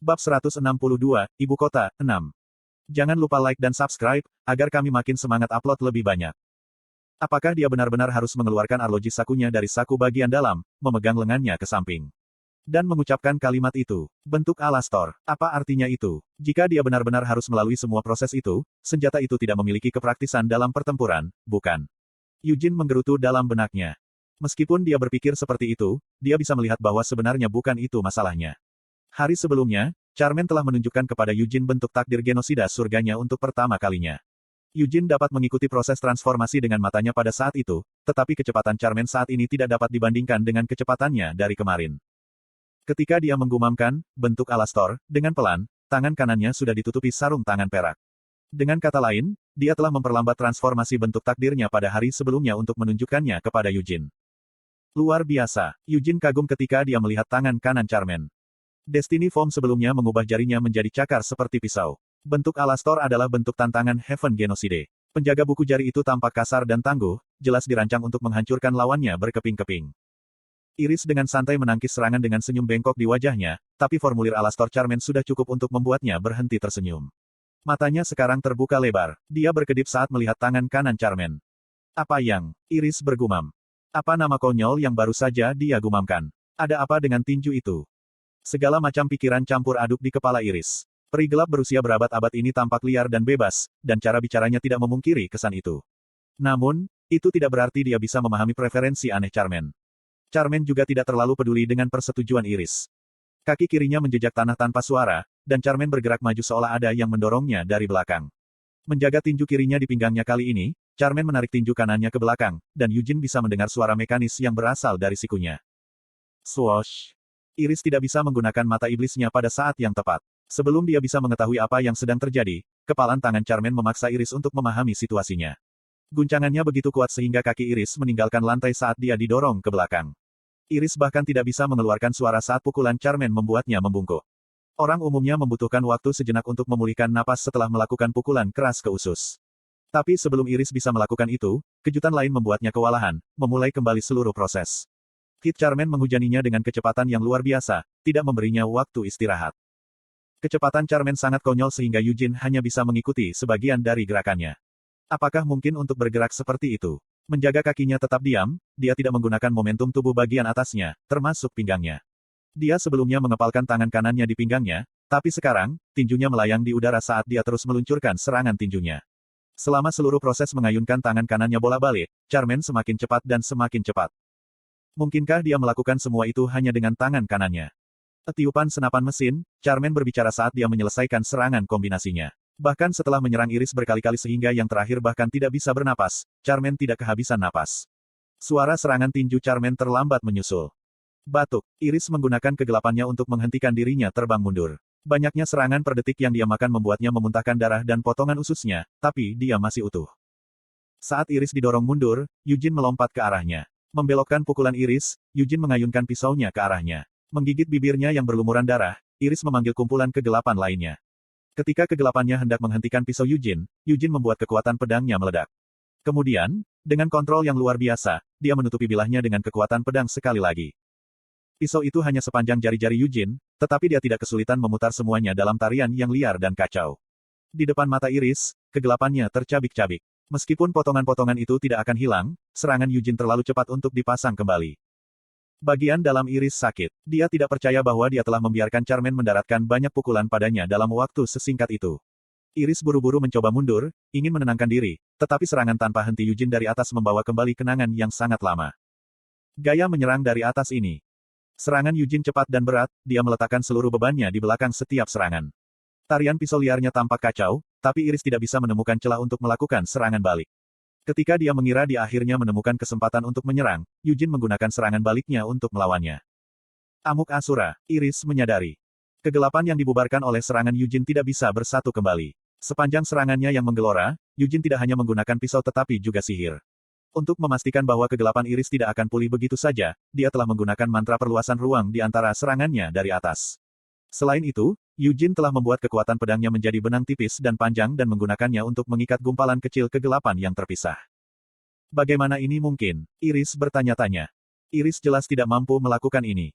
Bab 162, Ibu Kota, 6. Jangan lupa like dan subscribe, agar kami makin semangat upload lebih banyak. Apakah dia benar-benar harus mengeluarkan arloji sakunya dari saku bagian dalam, memegang lengannya ke samping, dan mengucapkan kalimat itu? Bentuk Alastor. Apa artinya itu? Jika dia benar-benar harus melalui semua proses itu, senjata itu tidak memiliki kepraktisan dalam pertempuran, bukan? Eugene menggerutu dalam benaknya. Meskipun dia berpikir seperti itu, dia bisa melihat bahwa sebenarnya bukan itu masalahnya. Hari sebelumnya, Charmaine telah menunjukkan kepada Eugene bentuk takdir genosida surganya untuk pertama kalinya. Eugene dapat mengikuti proses transformasi dengan matanya pada saat itu, tetapi kecepatan Charmaine saat ini tidak dapat dibandingkan dengan kecepatannya dari kemarin. Ketika dia menggumamkan, bentuk Alastor, dengan pelan, tangan kanannya sudah ditutupi sarung tangan perak. Dengan kata lain, dia telah memperlambat transformasi bentuk takdirnya pada hari sebelumnya untuk menunjukkannya kepada Eugene. Luar biasa, Eugene kagum ketika dia melihat tangan kanan Charmaine. Destiny Form sebelumnya mengubah jarinya menjadi cakar seperti pisau. Bentuk Alastor adalah bentuk tantangan Heaven Genocide. Penjaga buku jari itu tampak kasar dan tangguh, jelas dirancang untuk menghancurkan lawannya berkeping-keping. Iris dengan santai menangkis serangan dengan senyum bengkok di wajahnya, tapi formulir Alastor Charmaine sudah cukup untuk membuatnya berhenti tersenyum. Matanya sekarang terbuka lebar. Dia berkedip saat melihat tangan kanan Charmaine. Apa yang? Iris bergumam. Apa nama konyol yang baru saja dia gumamkan? Ada apa dengan tinju itu? Segala macam pikiran campur aduk di kepala Iris. Peri gelap berusia berabad-abad ini tampak liar dan bebas, dan cara bicaranya tidak memungkiri kesan itu. Namun, itu tidak berarti dia bisa memahami preferensi aneh Charmaine. Charmaine juga tidak terlalu peduli dengan persetujuan Iris. Kaki kirinya menjejak tanah tanpa suara, dan Charmaine bergerak maju seolah ada yang mendorongnya dari belakang. Menjaga tinju kirinya di pinggangnya kali ini, Charmaine menarik tinju kanannya ke belakang, dan Eugene bisa mendengar suara mekanis yang berasal dari sikunya. Swoosh! Iris tidak bisa menggunakan mata iblisnya pada saat yang tepat. Sebelum dia bisa mengetahui apa yang sedang terjadi, kepalan tangan Charmaine memaksa Iris untuk memahami situasinya. Guncangannya begitu kuat sehingga kaki Iris meninggalkan lantai saat dia didorong ke belakang. Iris bahkan tidak bisa mengeluarkan suara saat pukulan Charmaine membuatnya membungkuk. Orang umumnya membutuhkan waktu sejenak untuk memulihkan napas setelah melakukan pukulan keras ke usus. Tapi sebelum Iris bisa melakukan itu, kejutan lain membuatnya kewalahan, memulai kembali seluruh proses. Hit Charmaine menghujaninya dengan kecepatan yang luar biasa, tidak memberinya waktu istirahat. Kecepatan Charmaine sangat konyol sehingga Eugene hanya bisa mengikuti sebagian dari gerakannya. Apakah mungkin untuk bergerak seperti itu? Menjaga kakinya tetap diam, dia tidak menggunakan momentum tubuh bagian atasnya, termasuk pinggangnya. Dia sebelumnya mengepalkan tangan kanannya di pinggangnya, tapi sekarang, tinjunya melayang di udara saat dia terus meluncurkan serangan tinjunya. Selama seluruh proses mengayunkan tangan kanannya bola-balik, Charmaine semakin cepat dan semakin cepat. Mungkinkah dia melakukan semua itu hanya dengan tangan kanannya? Tiupan senapan mesin, Charmaine berbicara saat dia menyelesaikan serangan kombinasinya. Bahkan setelah menyerang Iris berkali-kali sehingga yang terakhir bahkan tidak bisa bernapas, Charmaine tidak kehabisan napas. Suara serangan tinju Charmaine terlambat menyusul. Batuk, Iris menggunakan kegelapannya untuk menghentikan dirinya terbang mundur. Banyaknya serangan per detik yang dia makan membuatnya memuntahkan darah dan potongan ususnya, tapi dia masih utuh. Saat Iris didorong mundur, Eugene melompat ke arahnya. Membelokkan pukulan Iris, Eugene mengayunkan pisaunya ke arahnya. Menggigit bibirnya yang berlumuran darah, Iris memanggil kumpulan kegelapan lainnya. Ketika kegelapannya hendak menghentikan pisau Eugene membuat kekuatan pedangnya meledak. Kemudian, dengan kontrol yang luar biasa, dia menutupi bilahnya dengan kekuatan pedang sekali lagi. Pisau itu hanya sepanjang jari-jari Eugene, tetapi dia tidak kesulitan memutar semuanya dalam tarian yang liar dan kacau. Di depan mata Iris, kegelapannya tercabik-cabik. Meskipun potongan-potongan itu tidak akan hilang, serangan Eugene terlalu cepat untuk dipasang kembali. Bagian dalam Iris sakit. Dia tidak percaya bahwa dia telah membiarkan Charmaine mendaratkan banyak pukulan padanya dalam waktu sesingkat itu. Iris buru-buru mencoba mundur, ingin menenangkan diri, tetapi serangan tanpa henti Eugene dari atas membawa kembali kenangan yang sangat lama. Gaya menyerang dari atas ini. Serangan Eugene cepat dan berat, dia meletakkan seluruh bebannya di belakang setiap serangan. Tarian pisau liarnya tampak kacau, tapi Iris tidak bisa menemukan celah untuk melakukan serangan balik. Ketika dia mengira dia akhirnya menemukan kesempatan untuk menyerang, Eugene menggunakan serangan baliknya untuk melawannya. Amuk Asura, Iris menyadari. Kegelapan yang dibubarkan oleh serangan Eugene tidak bisa bersatu kembali. Sepanjang serangannya yang menggelora, Eugene tidak hanya menggunakan pisau tetapi juga sihir. Untuk memastikan bahwa kegelapan Iris tidak akan pulih begitu saja, dia telah menggunakan mantra perluasan ruang di antara serangannya dari atas. Selain itu, Eugene telah membuat kekuatan pedangnya menjadi benang tipis dan panjang dan menggunakannya untuk mengikat gumpalan kecil kegelapan yang terpisah. Bagaimana ini mungkin? Iris bertanya-tanya. Iris jelas tidak mampu melakukan ini.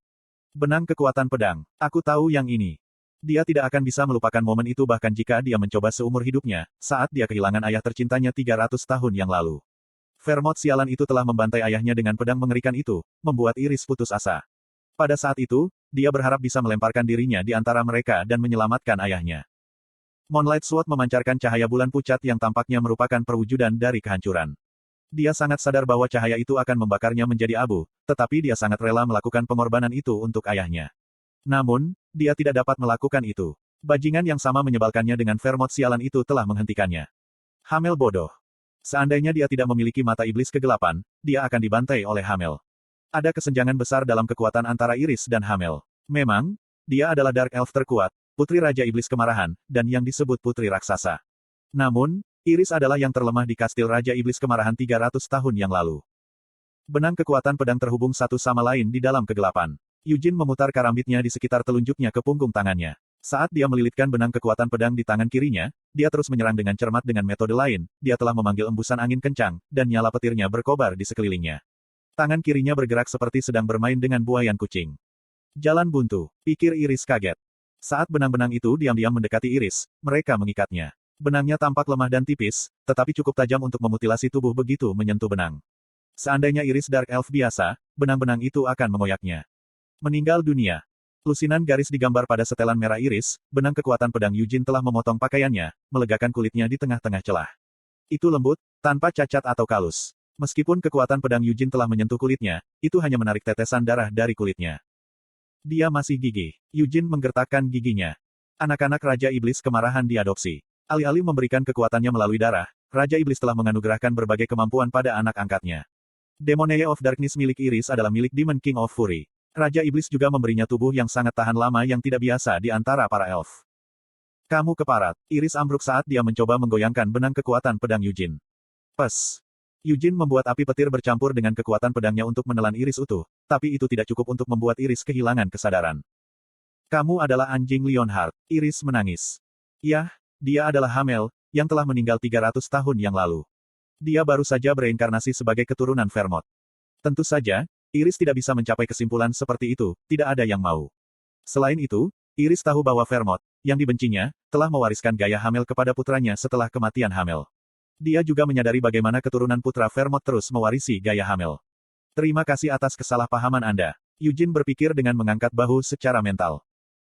Benang kekuatan pedang. Aku tahu yang ini. Dia tidak akan bisa melupakan momen itu bahkan jika dia mencoba seumur hidupnya, saat dia kehilangan ayah tercintanya 300 tahun yang lalu. Vermont sialan itu telah membantai ayahnya dengan pedang mengerikan itu, membuat Iris putus asa. Pada saat itu, dia berharap bisa melemparkan dirinya di antara mereka dan menyelamatkan ayahnya. Moonlight Sword memancarkan cahaya bulan pucat yang tampaknya merupakan perwujudan dari kehancuran. Dia sangat sadar bahwa cahaya itu akan membakarnya menjadi abu, tetapi dia sangat rela melakukan pengorbanan itu untuk ayahnya. Namun, dia tidak dapat melakukan itu. Bajingan yang sama menyebalkannya dengan Vermont sialan itu telah menghentikannya. Hamel bodoh. Seandainya dia tidak memiliki mata iblis kegelapan, dia akan dibantai oleh Hamel. Ada kesenjangan besar dalam kekuatan antara Iris dan Hamel. Memang, dia adalah Dark Elf terkuat, Putri Raja Iblis Kemarahan, dan yang disebut Putri Raksasa. Namun, Iris adalah yang terlemah di kastil Raja Iblis Kemarahan 300 tahun yang lalu. Benang kekuatan pedang terhubung satu sama lain di dalam kegelapan. Eugene memutar karambitnya di sekitar telunjuknya ke punggung tangannya. Saat dia melilitkan benang kekuatan pedang di tangan kirinya, dia terus menyerang dengan cermat dengan metode lain, dia telah memanggil embusan angin kencang, dan nyala petirnya berkobar di sekelilingnya. Tangan kirinya bergerak seperti sedang bermain dengan buayan kucing. Jalan buntu, pikir Iris kaget. Saat benang-benang itu diam-diam mendekati Iris, mereka mengikatnya. Benangnya tampak lemah dan tipis, tetapi cukup tajam untuk memutilasi tubuh begitu menyentuh benang. Seandainya Iris Dark Elf biasa, benang-benang itu akan mengoyaknya. Meninggal dunia. Lusinan garis digambar pada setelan merah Iris, benang kekuatan pedang Eugene telah memotong pakaiannya, melegakan kulitnya di tengah-tengah celah. Itu lembut, tanpa cacat atau kalus. Meskipun kekuatan pedang Eugene telah menyentuh kulitnya, itu hanya menarik tetesan darah dari kulitnya. Dia masih gigih. Eugene menggertakkan giginya. Anak-anak Raja Iblis Kemarahan diadopsi. Alih-alih memberikan kekuatannya melalui darah, Raja Iblis telah menganugerahkan berbagai kemampuan pada anak angkatnya. Demon Eye of Darkness milik Iris adalah milik Demon King of Fury. Raja Iblis juga memberinya tubuh yang sangat tahan lama yang tidak biasa di antara para elf. Kamu keparat. Iris ambruk saat dia mencoba menggoyangkan benang kekuatan pedang Eugene. Pes. Eugene membuat api petir bercampur dengan kekuatan pedangnya untuk menelan Iris utuh, tapi itu tidak cukup untuk membuat Iris kehilangan kesadaran. Kamu adalah anjing Leonhard. Iris menangis. Yah, dia adalah Hamel, yang telah meninggal 300 tahun yang lalu. Dia baru saja bereinkarnasi sebagai keturunan Vermont. Tentu saja, Iris tidak bisa mencapai kesimpulan seperti itu, tidak ada yang mau. Selain itu, Iris tahu bahwa Vermont, yang dibencinya, telah mewariskan gaya Hamel kepada putranya setelah kematian Hamel. Dia juga menyadari bagaimana keturunan putra Vermont terus mewarisi gaya Hamel. Terima kasih atas kesalahpahaman Anda. Eugene berpikir dengan mengangkat bahu secara mental.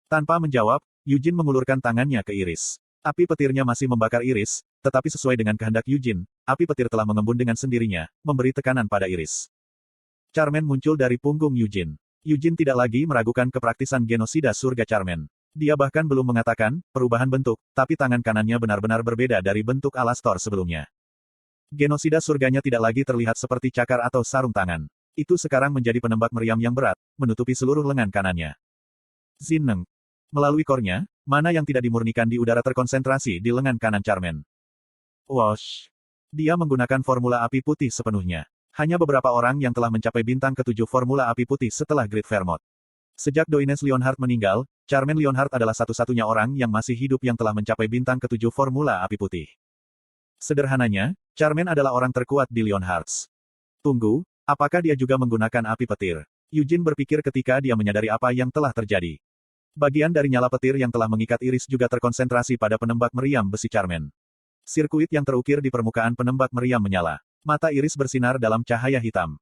Tanpa menjawab, Eugene mengulurkan tangannya ke Iris. Api petirnya masih membakar Iris, tetapi sesuai dengan kehendak Eugene, api petir telah mengembun dengan sendirinya, memberi tekanan pada Iris. Charmen muncul dari punggung Eugene. Eugene tidak lagi meragukan kepraktisan genosida surga Charmen. Dia bahkan belum mengatakan perubahan bentuk, tapi tangan kanannya benar-benar berbeda dari bentuk Alastor sebelumnya. Genosida surganya tidak lagi terlihat seperti cakar atau sarung tangan. Itu sekarang menjadi penembak meriam yang berat, menutupi seluruh lengan kanannya. Zineng. Melalui kornya, mana yang tidak dimurnikan di udara terkonsentrasi di lengan kanan Charmen. Wosh. Dia menggunakan formula api putih sepenuhnya. Hanya beberapa orang yang telah mencapai bintang ke-7 formula api putih setelah Great Vermont. Sejak Doines Leonhard meninggal, Charmen Leonhard adalah satu-satunya orang yang masih hidup yang telah mencapai bintang ke-7 formula api putih. Sederhananya, Charmen adalah orang terkuat di Leonhards. Tunggu, apakah dia juga menggunakan api petir? Eugene berpikir ketika dia menyadari apa yang telah terjadi. Bagian dari nyala petir yang telah mengikat Iris juga terkonsentrasi pada penembak meriam besi Charmen. Sirkuit yang terukir di permukaan penembak meriam menyala. Mata Iris bersinar dalam cahaya hitam.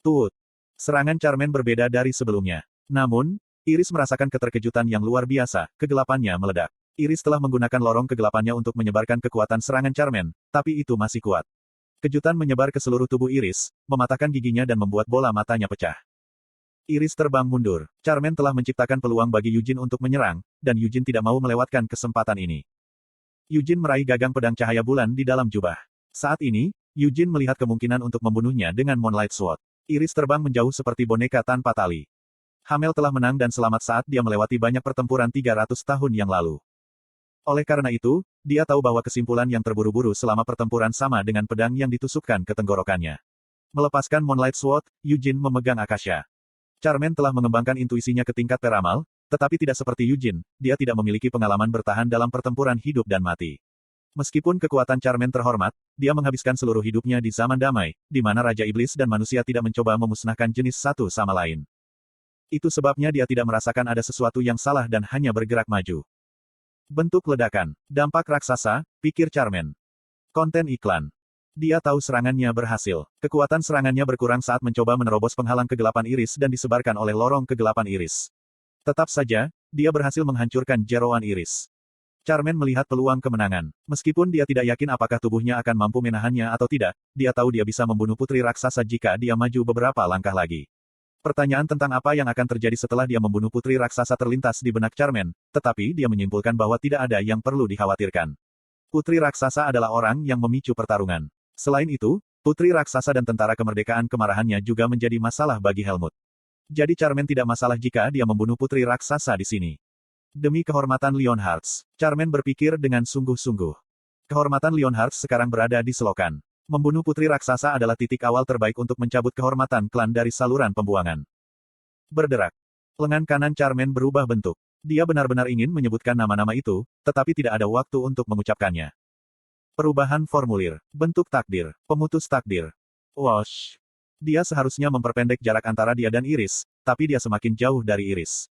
Tut. Serangan Charmen berbeda dari sebelumnya. Namun, Iris merasakan keterkejutan yang luar biasa, kegelapannya meledak. Iris telah menggunakan lorong kegelapannya untuk menyebarkan kekuatan serangan Charmen, tapi itu masih kuat. Kejutan menyebar ke seluruh tubuh Iris, mematahkan giginya dan membuat bola matanya pecah. Iris terbang mundur. Charmen telah menciptakan peluang bagi Eugene untuk menyerang, dan Eugene tidak mau melewatkan kesempatan ini. Eugene meraih gagang pedang cahaya bulan di dalam jubah. Saat ini, Eugene melihat kemungkinan untuk membunuhnya dengan Moonlight Sword. Iris terbang menjauh seperti boneka tanpa tali. Hamel telah menang dan selamat saat dia melewati banyak pertempuran 300 tahun yang lalu. Oleh karena itu, dia tahu bahwa kesimpulan yang terburu-buru selama pertempuran sama dengan pedang yang ditusukkan ke tenggorokannya. Melepaskan Moonlight Sword, Eugene memegang Akasha. Charmen telah mengembangkan intuisinya ke tingkat peramal, tetapi tidak seperti Eugene, dia tidak memiliki pengalaman bertahan dalam pertempuran hidup dan mati. Meskipun kekuatan Charmen terhormat, dia menghabiskan seluruh hidupnya di zaman damai, di mana Raja Iblis dan manusia tidak mencoba memusnahkan jenis satu sama lain. Itu sebabnya dia tidak merasakan ada sesuatu yang salah dan hanya bergerak maju. Bentuk ledakan. Dampak raksasa, pikir Charmaine. Konten iklan. Dia tahu serangannya berhasil. Kekuatan serangannya berkurang saat mencoba menerobos penghalang kegelapan iris dan disebarkan oleh lorong kegelapan iris. Tetap saja, dia berhasil menghancurkan jeroan iris. Charmaine melihat peluang kemenangan. Meskipun dia tidak yakin apakah tubuhnya akan mampu menahannya atau tidak, dia tahu dia bisa membunuh putri raksasa jika dia maju beberapa langkah lagi. Pertanyaan tentang apa yang akan terjadi setelah dia membunuh putri raksasa terlintas di benak Charmaine, tetapi dia menyimpulkan bahwa tidak ada yang perlu dikhawatirkan. Putri raksasa adalah orang yang memicu pertarungan. Selain itu, putri raksasa dan tentara kemerdekaan kemarahannya juga menjadi masalah bagi Helmut. Jadi Charmaine tidak masalah jika dia membunuh putri raksasa di sini. Demi kehormatan Leonhardt, Charmaine berpikir dengan sungguh-sungguh. Kehormatan Leonhardt sekarang berada di selokan. Membunuh putri raksasa adalah titik awal terbaik untuk mencabut kehormatan klan dari saluran pembuangan. Berderak. Lengan kanan Charmaine berubah bentuk. Dia benar-benar ingin menyebutkan nama-nama itu, tetapi tidak ada waktu untuk mengucapkannya. Perubahan formulir. Bentuk takdir. Pemutus takdir. Wosh. Dia seharusnya memperpendek jarak antara dia dan Iris, tapi dia semakin jauh dari Iris.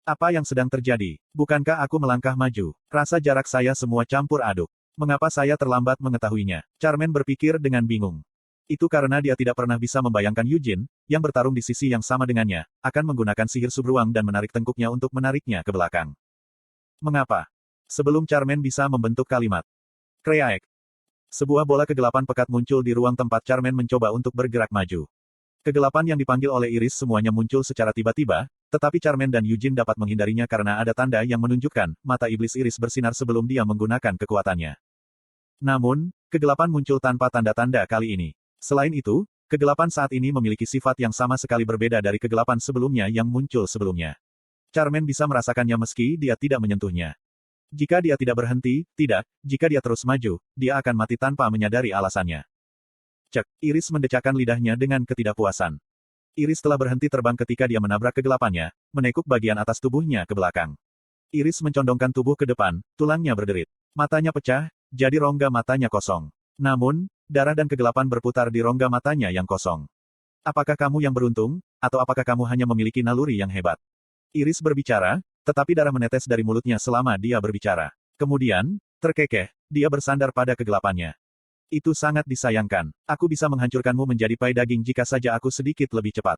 Apa yang sedang terjadi? Bukankah aku melangkah maju? Rasa jarak saya semua campur aduk. Mengapa saya terlambat mengetahuinya? Charmaine berpikir dengan bingung. Itu karena dia tidak pernah bisa membayangkan Eugene, yang bertarung di sisi yang sama dengannya, akan menggunakan sihir subruang dan menarik tengkuknya untuk menariknya ke belakang. Mengapa? Sebelum Charmaine bisa membentuk kalimat. Kreaek. Sebuah bola kegelapan pekat muncul di ruang tempat Charmaine mencoba untuk bergerak maju. Kegelapan yang dipanggil oleh Iris semuanya muncul secara tiba-tiba, tetapi Charmaine dan Eugene dapat menghindarinya karena ada tanda yang menunjukkan, mata iblis Iris bersinar sebelum dia menggunakan kekuatannya. Namun, kegelapan muncul tanpa tanda-tanda kali ini. Selain itu, kegelapan saat ini memiliki sifat yang sama sekali berbeda dari kegelapan sebelumnya yang muncul sebelumnya. Charmaine bisa merasakannya meski dia tidak menyentuhnya. Jika dia tidak berhenti, tidak, jika dia terus maju, dia akan mati tanpa menyadari alasannya. Cek, Iris mendecakkan lidahnya dengan ketidakpuasan. Iris telah berhenti terbang ketika dia menabrak kegelapannya, menekuk bagian atas tubuhnya ke belakang. Iris mencondongkan tubuh ke depan, tulangnya berderit. Matanya pecah, jadi rongga matanya kosong. Namun, darah dan kegelapan berputar di rongga matanya yang kosong. Apakah kamu yang beruntung, atau apakah kamu hanya memiliki naluri yang hebat? Iris berbicara, tetapi darah menetes dari mulutnya selama dia berbicara. Kemudian, terkekeh, dia bersandar pada kegelapannya. Itu sangat disayangkan. Aku bisa menghancurkanmu menjadi pai daging jika saja aku sedikit lebih cepat.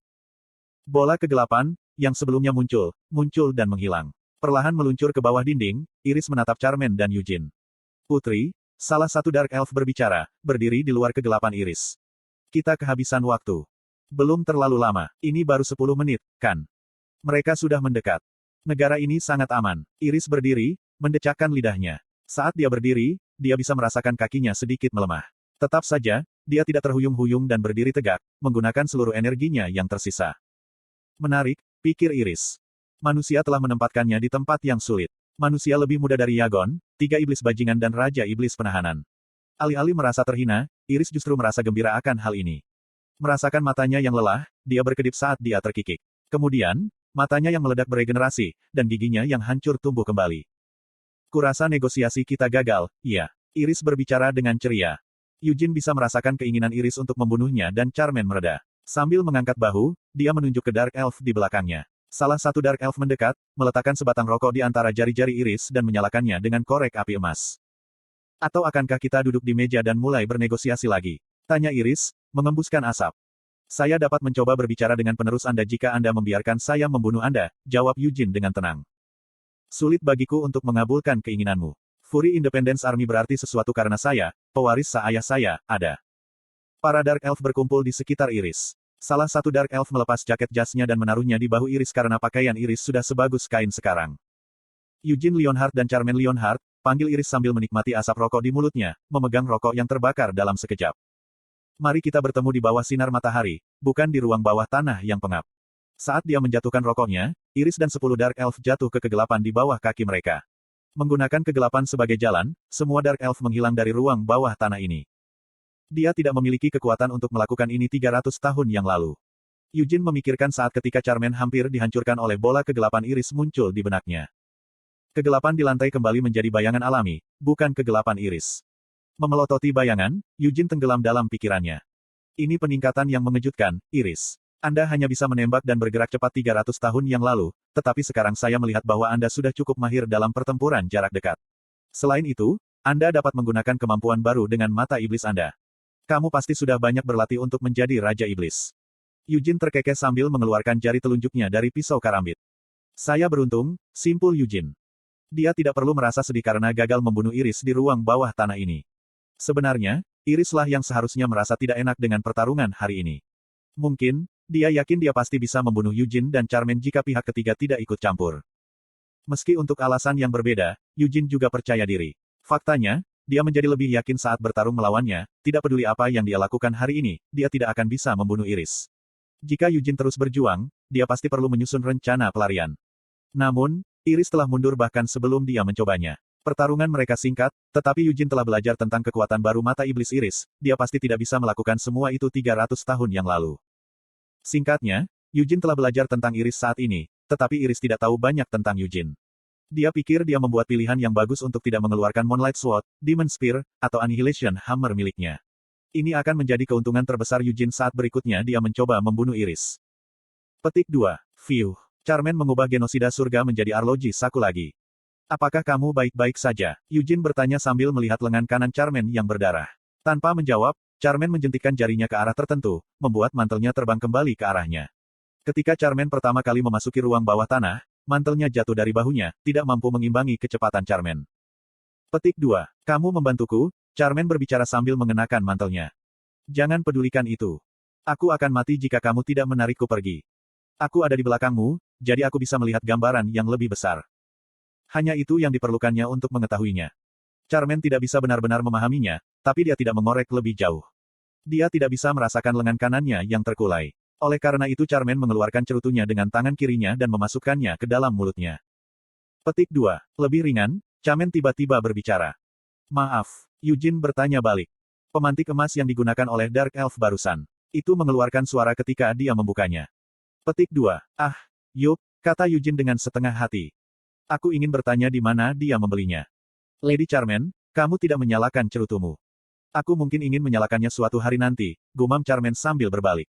Bola kegelapan, yang sebelumnya muncul dan menghilang. Perlahan meluncur ke bawah dinding, Iris menatap Charmaine dan Eugene. Putri, salah satu Dark Elf berbicara, berdiri di luar kegelapan Iris. Kita kehabisan waktu. Belum terlalu lama, ini baru 10 menit, kan? Mereka sudah mendekat. Negara ini sangat aman. Iris berdiri, mendecakkan lidahnya. Saat dia berdiri, dia bisa merasakan kakinya sedikit melemah. Tetap saja, dia tidak terhuyung-huyung dan berdiri tegak, menggunakan seluruh energinya yang tersisa. Menarik, pikir Iris. Manusia telah menempatkannya di tempat yang sulit. Manusia lebih muda dari Yagon, 3 iblis bajingan dan Raja Iblis Penahanan. Alih-alih merasa terhina, Iris justru merasa gembira akan hal ini. Merasakan matanya yang lelah, dia berkedip saat dia terkikik. Kemudian, matanya yang meledak beregenerasi, dan giginya yang hancur tumbuh kembali. Kurasa negosiasi kita gagal, iya. Iris berbicara dengan ceria. Eugene bisa merasakan keinginan Iris untuk membunuhnya dan Charmaine mereda. Sambil mengangkat bahu, dia menunjuk ke Dark Elf di belakangnya. Salah satu Dark Elf mendekat, meletakkan sebatang rokok di antara jari-jari Iris dan menyalakannya dengan korek api emas. Atau akankah kita duduk di meja dan mulai bernegosiasi lagi? Tanya Iris, mengembuskan asap. Saya dapat mencoba berbicara dengan penerus Anda jika Anda membiarkan saya membunuh Anda, jawab Eugene dengan tenang. Sulit bagiku untuk mengabulkan keinginanmu. Fury Independence Army berarti sesuatu karena saya, pewaris ayah saya, ada. Para Dark Elf berkumpul di sekitar Iris. Salah satu Dark Elf melepas jaket jasnya dan menaruhnya di bahu Iris karena pakaian Iris sudah sebagus kain sekarang. Eugene Leonhardt dan Charmaine Leonhardt, panggil Iris sambil menikmati asap rokok di mulutnya, memegang rokok yang terbakar dalam sekejap. Mari kita bertemu di bawah sinar matahari, bukan di ruang bawah tanah yang pengap. Saat dia menjatuhkan rokoknya, Iris dan 10 Dark Elf jatuh ke kegelapan di bawah kaki mereka. Menggunakan kegelapan sebagai jalan, semua Dark Elf menghilang dari ruang bawah tanah ini. Dia tidak memiliki kekuatan untuk melakukan ini 300 tahun yang lalu. Eugene memikirkan saat ketika Charmaine hampir dihancurkan oleh bola kegelapan Iris muncul di benaknya. Kegelapan di lantai kembali menjadi bayangan alami, bukan kegelapan Iris. Memelototi bayangan, Eugene tenggelam dalam pikirannya. Ini peningkatan yang mengejutkan, Iris. Anda hanya bisa menembak dan bergerak cepat 300 tahun yang lalu, tetapi sekarang saya melihat bahwa Anda sudah cukup mahir dalam pertempuran jarak dekat. Selain itu, Anda dapat menggunakan kemampuan baru dengan mata iblis Anda. Kamu pasti sudah banyak berlatih untuk menjadi Raja Iblis. Eugene terkekeh sambil mengeluarkan jari telunjuknya dari pisau karambit. Saya beruntung, simpul Eugene. Dia tidak perlu merasa sedih karena gagal membunuh Iris di ruang bawah tanah ini. Sebenarnya, Irislah yang seharusnya merasa tidak enak dengan pertarungan hari ini. Mungkin, dia yakin dia pasti bisa membunuh Eugene dan Charmaine jika pihak ketiga tidak ikut campur. Meski untuk alasan yang berbeda, Eugene juga percaya diri. Faktanya, dia menjadi lebih yakin saat bertarung melawannya, tidak peduli apa yang dia lakukan hari ini, dia tidak akan bisa membunuh Iris. Jika Eugene terus berjuang, dia pasti perlu menyusun rencana pelarian. Namun, Iris telah mundur bahkan sebelum dia mencobanya. Pertarungan mereka singkat, tetapi Eugene telah belajar tentang kekuatan baru mata iblis Iris, dia pasti tidak bisa melakukan semua itu 300 tahun yang lalu. Singkatnya, Eugene telah belajar tentang Iris saat ini, tetapi Iris tidak tahu banyak tentang Eugene. Dia pikir dia membuat pilihan yang bagus untuk tidak mengeluarkan Moonlight Sword, Demon Spear, atau Annihilation Hammer miliknya. Ini akan menjadi keuntungan terbesar Eugene saat berikutnya dia mencoba membunuh Iris. Petik 2. Fiuh. Charmaine mengubah genosida surga menjadi arloji saku lagi. Apakah kamu baik-baik saja? Eugene bertanya sambil melihat lengan kanan Charmaine yang berdarah. Tanpa menjawab, Charmaine menjentikkan jarinya ke arah tertentu, membuat mantelnya terbang kembali ke arahnya. Ketika Charmaine pertama kali memasuki ruang bawah tanah, mantelnya jatuh dari bahunya, tidak mampu mengimbangi kecepatan Charmaine. Petik 2. Kamu membantuku? Charmaine berbicara sambil mengenakan mantelnya. Jangan pedulikan itu. Aku akan mati jika kamu tidak menarikku pergi. Aku ada di belakangmu, jadi aku bisa melihat gambaran yang lebih besar. Hanya itu yang diperlukannya untuk mengetahuinya. Charmaine tidak bisa benar-benar memahaminya, tapi dia tidak mengorek lebih jauh. Dia tidak bisa merasakan lengan kanannya yang terkulai. Oleh karena itu Charmaine mengeluarkan cerutunya dengan tangan kirinya dan memasukkannya ke dalam mulutnya. Petik 2. Lebih ringan, Charmaine tiba-tiba berbicara. Maaf, Eugene bertanya balik. Pemantik emas yang digunakan oleh Dark Elf barusan. Itu mengeluarkan suara ketika dia membukanya. Petik 2. Ah, yup, kata Eugene dengan setengah hati. Aku ingin bertanya di mana dia membelinya. Lady Charmaine, kamu tidak menyalakan cerutumu. Aku mungkin ingin menyalakannya suatu hari nanti, gumam Charmaine sambil berbalik.